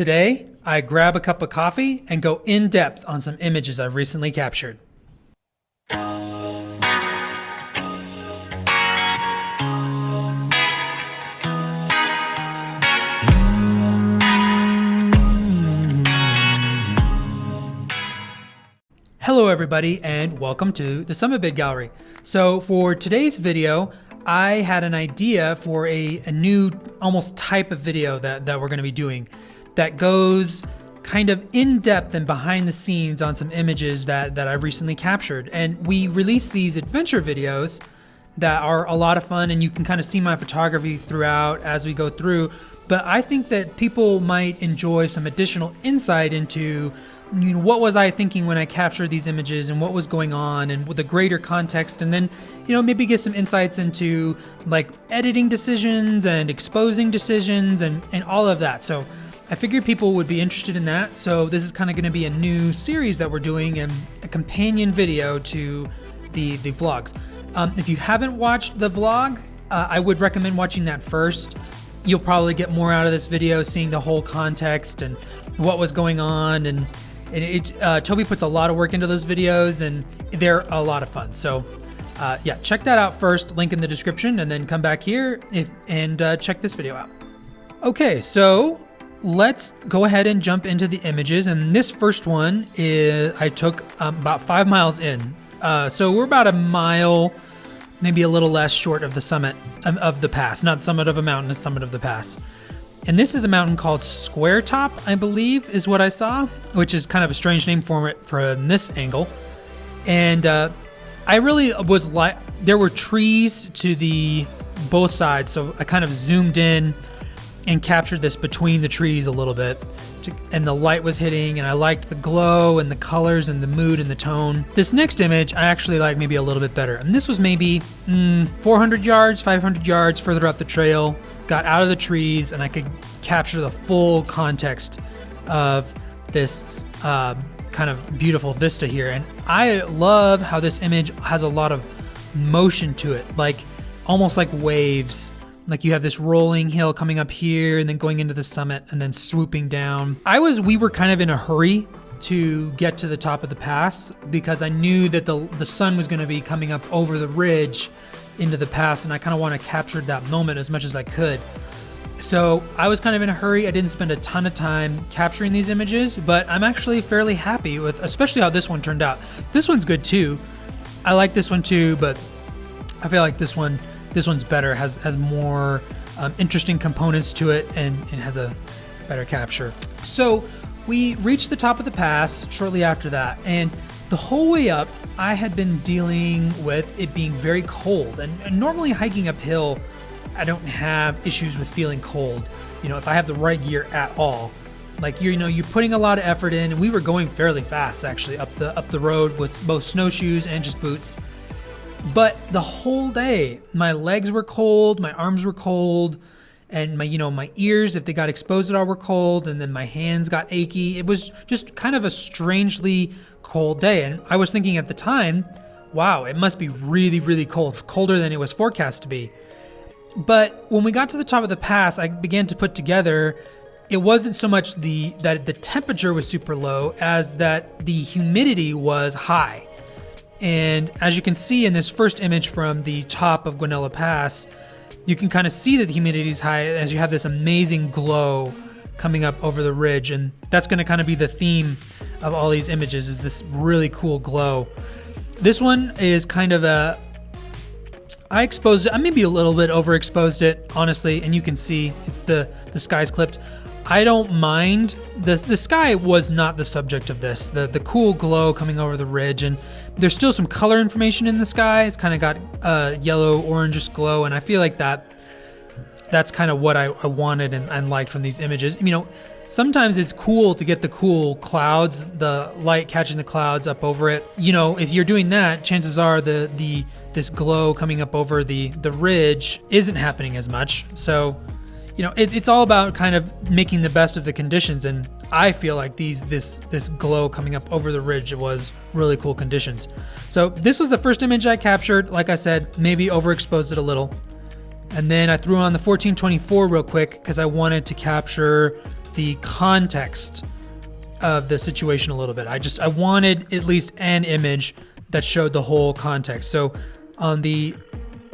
Today, I grab a cup of coffee and go in depth on some images I've recently captured. Hello everybody and welcome to the SummitBid Gallery. So for today's video, I had an idea for a new almost type of video that we're going to be doing that goes kind of in depth and behind the scenes on some images that I recently captured. And we released these adventure videos that are a lot of fun, and you can kind of see my photography throughout as we go through. But I think that people might enjoy some additional insight into, you know, what was I thinking when I captured these images and what was going on and with a greater context, and then, you know, maybe get some insights into like editing decisions and exposing decisions and all of that. So I figured people would be interested in that. So this is kind of going to be a new series that we're doing and a companion video to the vlogs. If you haven't watched the vlog, I would recommend watching that first. You'll probably get more out of this video, seeing the whole context and what was going on. And Toby puts a lot of work into those videos and they're a lot of fun. So yeah, check that out first, link in the description, and then come back here and check this video out. Okay, so let's go ahead and jump into the images. And this first one is I took about 5 miles in. So we're about a mile, maybe a little less short of the summit of the pass, not the summit of a mountain, the summit of the pass. And this is a mountain called Square Top, I believe is what I saw, which is kind of a strange name for it from this angle. And I really was like, there were trees to both sides. So I kind of zoomed in and captured this between the trees a little bit. And the light was hitting, and I liked the glow and the colors and the mood and the tone. This next image I actually like maybe a little bit better. And this was maybe 400 yards, 500 yards further up the trail. Got out of the trees, and I could capture the full context of this kind of beautiful vista here. And I love how this image has a lot of motion to it, like almost like waves. Like you have this rolling hill coming up here and then going into the summit and then swooping down. We were kind of in a hurry to get to the top of the pass because I knew that the sun was going to be coming up over the ridge into the pass, and I kind of want to capture that moment as much as I could. So I was kind of in a hurry. I didn't spend a ton of time capturing these images, but I'm actually fairly happy with especially how this one turned out. This one's good too. I like this one too, but I feel like this one's better, has more interesting components to it, and has a better capture. So we reached the top of the pass shortly after that, and the whole way up, I had been dealing with it being very cold. And normally hiking uphill, I don't have issues with feeling cold, you know, if I have the right gear at all. Like, you're putting a lot of effort in, and we were going fairly fast actually up the road with both snowshoes and just boots. But the whole day, my legs were cold, my arms were cold, and my ears, if they got exposed at all, were cold, and then my hands got achy. It was just kind of a strangely cold day. And I was thinking at the time, wow, it must be really, really cold, colder than it was forecast to be. But when we got to the top of the pass, I began to put together, it wasn't so much that the temperature was super low as that the humidity was high. And as you can see in this first image from the top of Guanella Pass, you can kind of see that the humidity is high as you have this amazing glow coming up over the ridge. And that's going to kind of be the theme of all these images, is this really cool glow. This one is kind of I exposed it, I maybe a little bit overexposed it, honestly, and you can see it's the sky's clipped. I don't mind. The sky was not the subject of this. The cool glow coming over the ridge, and there's still some color information in the sky. It's kind of got yellow, orangish glow, and I feel like that's kind of what I wanted and liked from these images. You know, sometimes it's cool to get the cool clouds, the light catching the clouds up over it. You know, if you're doing that, chances are this glow coming up over the ridge isn't happening as much. So, you know, it's all about kind of making the best of the conditions, and I feel like this glow coming up over the ridge was really cool conditions. So this was the first image I captured. Like I said, maybe overexposed it a little. And then I threw on the 1424 real quick because I wanted to capture the context of the situation a little bit. I wanted at least an image that showed the whole context. So on the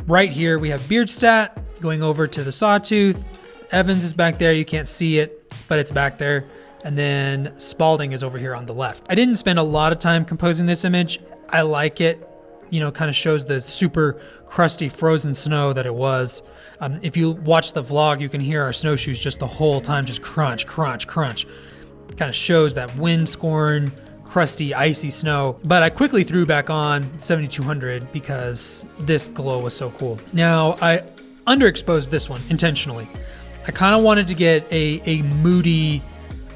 right here, we have Bierstadt going over to the Sawtooth. Evans is back there. You can't see it, but it's back there. And then Spalding is over here on the left. I didn't spend a lot of time composing this image. I like it. You know, kind of shows the super crusty frozen snow that it was. If you watch the vlog, you can hear our snowshoes just the whole time, just crunch, crunch, crunch. Kind of shows that wind-scorn, crusty, icy snow. But I quickly threw back on 7200 because this glow was so cool. Now, I underexposed this one intentionally. I kind of wanted to get a moody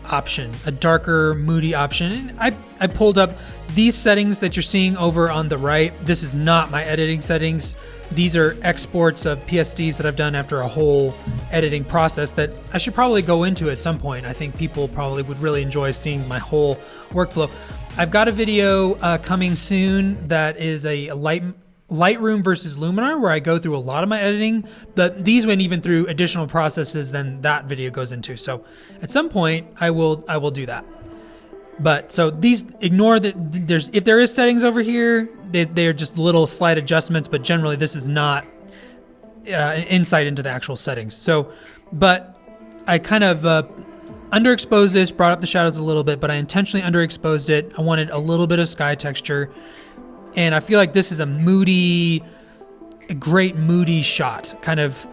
option, a darker, moody option. And I pulled up these settings that you're seeing over on the right. This is not my editing settings. These are exports of PSDs that I've done after a whole editing process that I should probably go into at some point. I think people probably would really enjoy seeing my whole workflow. I've got a video coming soon that is a Lightroom versus Luminar, where I go through a lot of my editing, but these went even through additional processes than that video goes into. So at some point I will do that. But so these, ignore that if there is settings over here, they're just little slight adjustments, but generally this is not an insight into the actual settings. So, but I kind of underexposed this, brought up the shadows a little bit, but I intentionally underexposed it. I wanted a little bit of sky texture. And I feel like this is a great moody shot. Kind of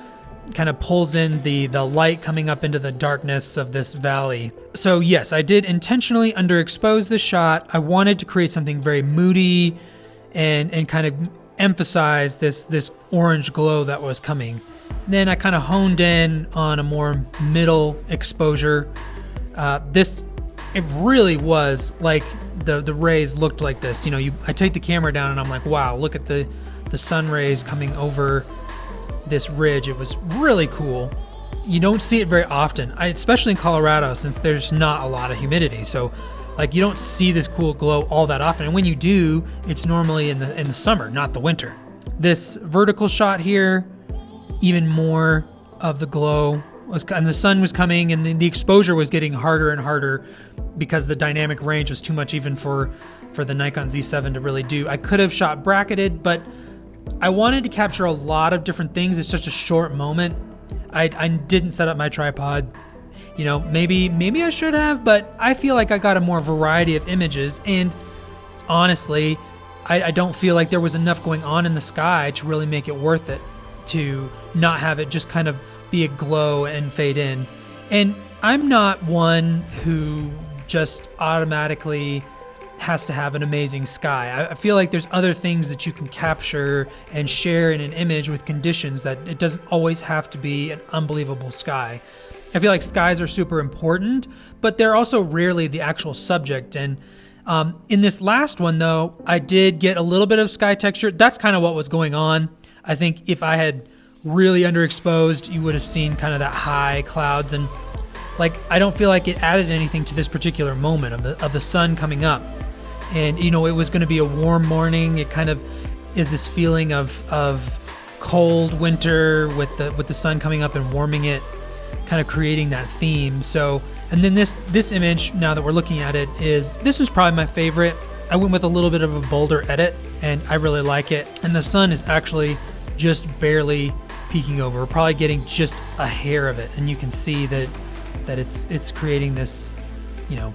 pulls in the light coming up into the darkness of this valley. So yes, I did intentionally underexpose this shot. I wanted to create something very moody and kind of emphasize this orange glow that was coming. Then I kind of honed in on a more middle exposure. It really was like the rays looked like this. You know, I take the camera down and I'm like, wow, look at the sun rays coming over this ridge. It was really cool. You don't see it very often, especially in Colorado, since there's not a lot of humidity. So like you don't see this cool glow all that often. And when you do, it's normally in the summer, not the winter. This vertical shot here, even more of the glow and the sun was coming, and the exposure was getting harder and harder because the dynamic range was too much even for the Nikon Z7 to really do. I could have shot bracketed, but I wanted to capture a lot of different things. It's such a short moment. I didn't set up my tripod. You know, maybe I should have, but I feel like I got a more variety of images, and honestly, I don't feel like there was enough going on in the sky to really make it worth it to not have it just kind of be a glow and fade in. And I'm not one who just automatically has to have an amazing sky. I feel like there's other things that you can capture and share in an image with conditions that it doesn't always have to be an unbelievable sky. I feel like skies are super important, but they're also rarely the actual subject. And in this last one though, I did get a little bit of sky texture. That's kind of what was going on. I think if I had really underexposed, you would have seen kind of that high clouds, and like I don't feel like it added anything to this particular moment of the sun coming up. And you know, it was going to be a warm morning. It kind of is this feeling of cold winter with the sun coming up and warming it, kind of creating that theme. So, and then this image, now that we're looking at it, this was probably my favorite. I went with a little bit of a bolder edit, and I really like it. And the sun is actually just barely peeking over. We're probably getting just a hair of it, and you can see that it's creating this, you know,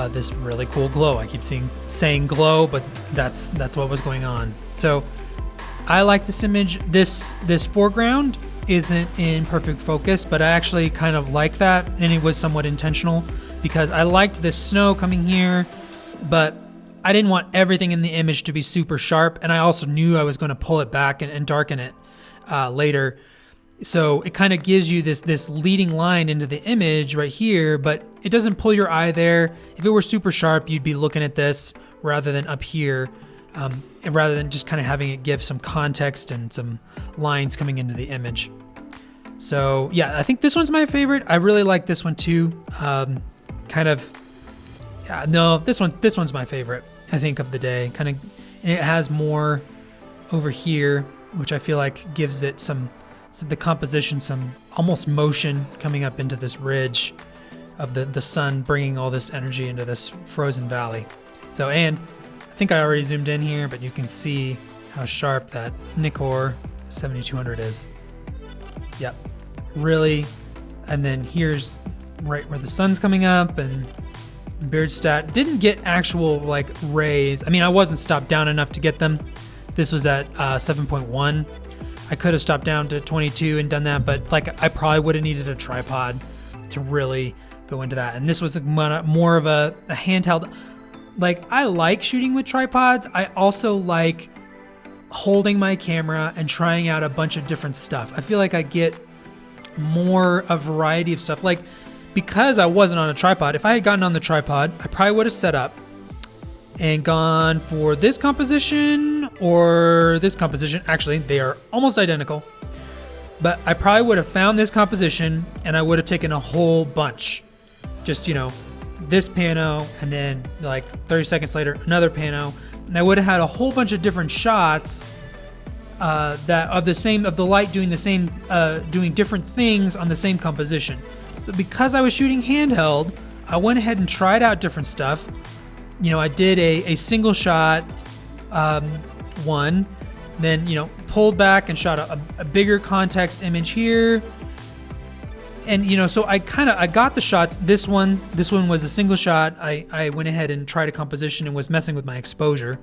this really cool glow. I keep saying glow, but that's what was going on. So I like this image. This foreground isn't in perfect focus, but I actually kind of like that, and it was somewhat intentional because I liked this snow coming here, but I didn't want everything in the image to be super sharp, and I also knew I was going to pull it back and darken it later. So it kind of gives you this leading line into the image right here, but it doesn't pull your eye there. If it were super sharp, you'd be looking at this rather than up here, and rather than just kind of having it give some context and some lines coming into the image. So yeah, I think this one's my favorite. I really like this one too. This one's my favorite, I think, of the day. And it has more over here, which I feel like gives it the composition, some almost motion coming up into this ridge. of the sun bringing all this energy into this frozen valley. So, and I think I already zoomed in here, but you can see how sharp that Nikkor 7200 is. Yep, really. And then here's right where the sun's coming up, and Bierstadt didn't get actual like rays. I mean, I wasn't stopped down enough to get them. This was at 7.1. I could have stopped down to 22 and done that, but like I probably would have needed a tripod to really go into that. And this was more of a handheld. Like, I like shooting with tripods. I also like holding my camera and trying out a bunch of different stuff. I feel like I get more a variety of stuff. Like, because I wasn't on a tripod, if I had gotten on the tripod, I probably would have set up and gone for this composition or this composition. Actually, they are almost identical. But I probably would have found this composition and I would have taken a whole bunch. Just, you know, this pano, and then like 30 seconds later, another pano. And I would have had a whole bunch of different shots that of the light doing the same, doing different things on the same composition. But because I was shooting handheld, I went ahead and tried out different stuff. You know, I did a single shot one, then, you know, pulled back and shot a bigger context image here. And, you know, so I got the shots. This one was a single shot. I went ahead and tried a composition and was messing with my exposure,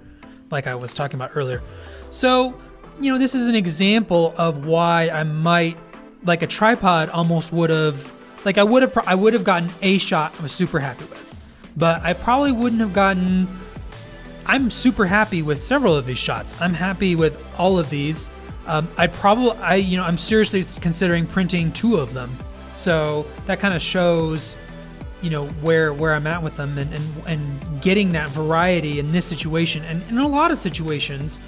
like I was talking about earlier. So, you know, this is an example of why I might, like a tripod almost would have, like I would have gotten a shot I was super happy with. But I probably wouldn't have gotten, I'm super happy with several of these shots. I'm happy with all of these. I'm seriously considering printing 2 of them. So that kind of shows, you know, where I'm at with them, and getting that variety in this situation and in a lot of situations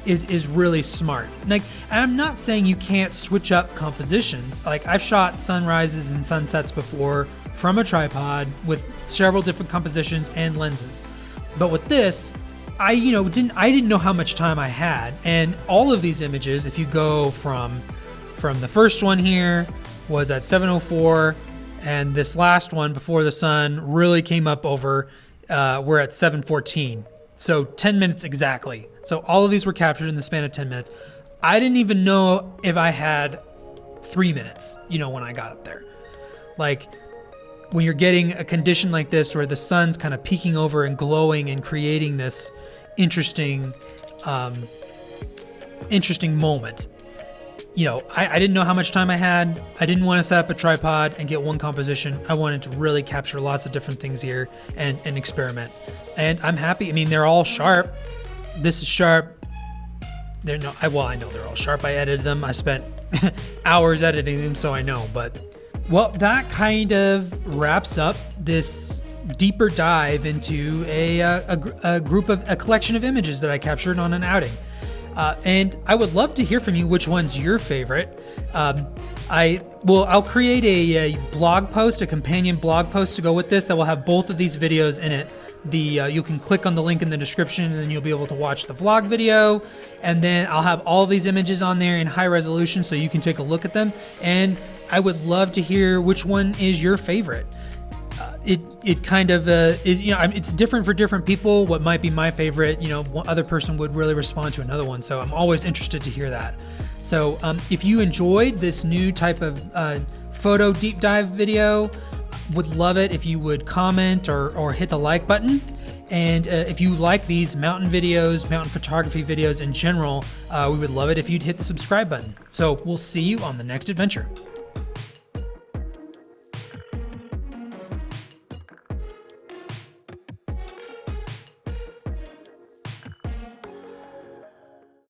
is really smart. Like, and I'm not saying you can't switch up compositions. Like, I've shot sunrises and sunsets before from a tripod with several different compositions and lenses. But with this, I didn't know how much time I had. And all of these images, if you go from the first one here, was at 7:04, and this last one before the sun really came up over, we're at 7:14. So 10 minutes exactly. So all of these were captured in the span of 10 minutes. I didn't even know if I had 3 minutes, you know, when I got up there. Like, when you're getting a condition like this where the sun's kind of peeking over and glowing and creating this interesting moment. You know, I didn't know how much time I had. I didn't want to set up a tripod and get one composition. I wanted to really capture lots of different things here and experiment. And I'm happy. I mean, they're all sharp. This is sharp. I know they're all sharp. I edited them. I spent hours editing them, so I know. But, well, that kind of wraps up this deeper dive into a collection of images that I captured on an outing. And I would love to hear from you which one's your favorite. I'll create a blog post, a companion blog post to go with this that will have both of these videos in it. You can click on the link in the description, and then you'll be able to watch the vlog video. And then I'll have all these images on there in high resolution so you can take a look at them. And I would love to hear which one is your favorite. It kind of is, you know, it's different for different people. What might be my favorite, you know, one other person would really respond to another one. So I'm always interested to hear that. So if you enjoyed this new type of photo deep dive video, would love it if you would comment or hit the like button. And if you like these mountain videos, mountain photography videos in general, we would love it if you'd hit the subscribe button. So we'll see you on the next adventure.